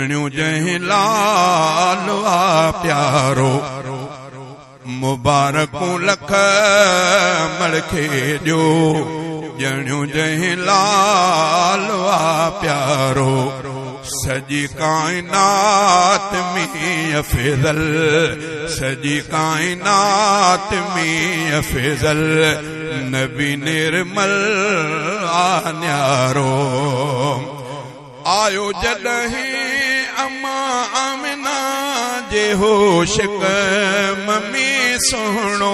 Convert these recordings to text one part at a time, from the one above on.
ॼणियूं जंहिं लाल आ प्यारो मुबारकूं लख मड़खे ॾियो ॼणियूं जंहिं लाल आ प्यारो सजी कायनात में अफजल सजी कायनात में अफजल नबी निर्मल आ न्यारो आयो जॾहिं अम्मा आमिना जे होश मम्मी सुहिणो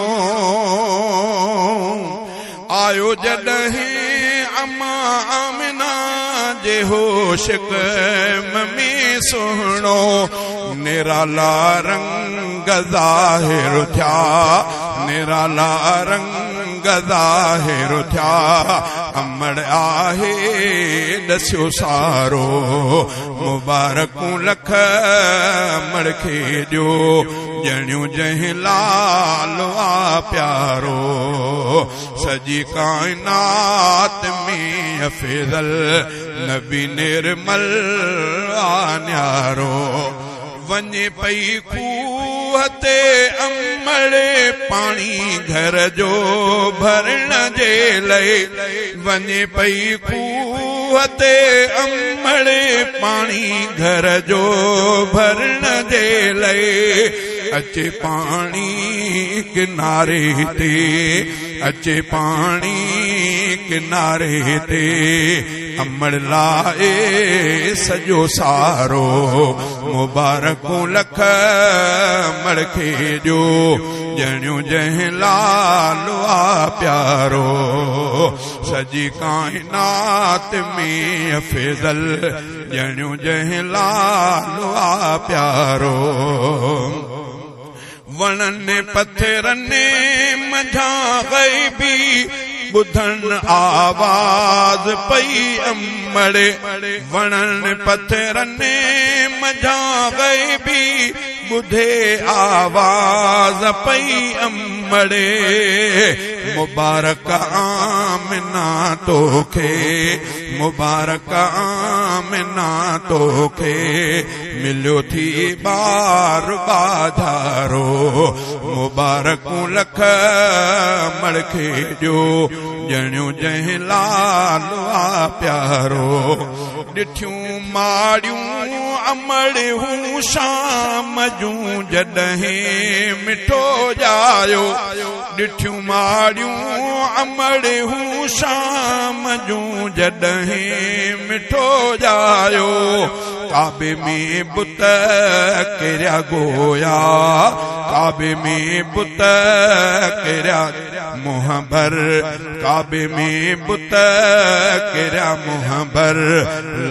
आयो जॾहिं अम्मा आमिना जे होश मम्मी सुहिणो निराला रंग ज़ाहिर थिया निराला रंग ज़ाहिर थिया अमड़ आहे ॾसियो सारो मुबारकूं लख मड़खे ॾियो ॼणियूं जंहिं लाल आ प्यारो सजी कायनात में अफजल नबी निर्मल आ न्यारो वञे पई खूह ते अमड़े पाणी घर जो भरण जे लाइ वञे पई खूह ते अमड़े पाणी घर जो भरण जे लाइ अचे पाणी किनारे ते अचे पाणी किनारे ते अमड़ लाए सजो सारो मुबारकूं लख मड़खे ॾियो ॼणियूं जंहिं लाल आ प्यारो सजी कायनात में अफजल ॼणियूं जंहिं लाल आ प्यारो वणनि पत्थरनि मंझां ग़ैबी ॿुधन आवाज़ पई अमड़े वणनि पत्थरनि मंझां ग़ैबी ॿुधे आवाज़ पई अमड़े मुबारक आमिना तोखे मुबारक आमिना तोखे मिलियो थी बार बाधारो मुबारकूं लख मड़खे ॾियो ॼणियूं जंहिं लाल आ प्यारो ॾिठियूं माड़ियूं अमड़ियूं शाम जूं जॾहिं मिठो जायो ॾिठियूं माड़ियूं अमड़ियूं शाम जूं जॾहिं मिठो जायो काबे में बुत किरिया गोया काबे में बुत किरिया मुंह भर काबे में बुत किरिया मुंह भर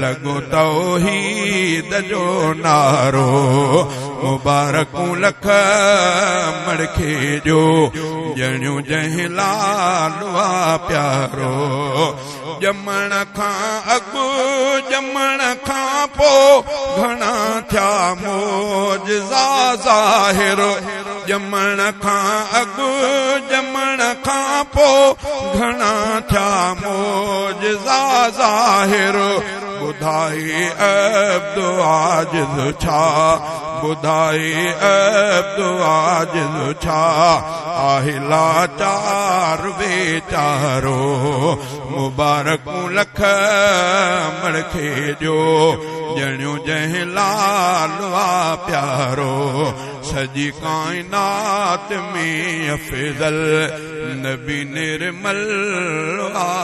लॻो तौहीद जो नारो मुबारकूं लख मड़खे ॾियो ॼणियूं जंहिं लाल आ प्यारो ॼमण खां अॻु ॼमण खां पोइ घणा थिया मोजज़ा ज़ाहिर ॼमण खां अॻु ॼमण खां पोइ घणा थिया मोजज़ा ज़ाहिर ॿुधाए अब्दु आजिज़ छा ॿुधाए अब्दु आजिज़ छा आहे लाचार वेचारो मुबारकूं लख मड़खे ॾियो ॼणियूं जंहिं लाल आ प्यारो सजी कायनात में अफजल नबी निर्मल आ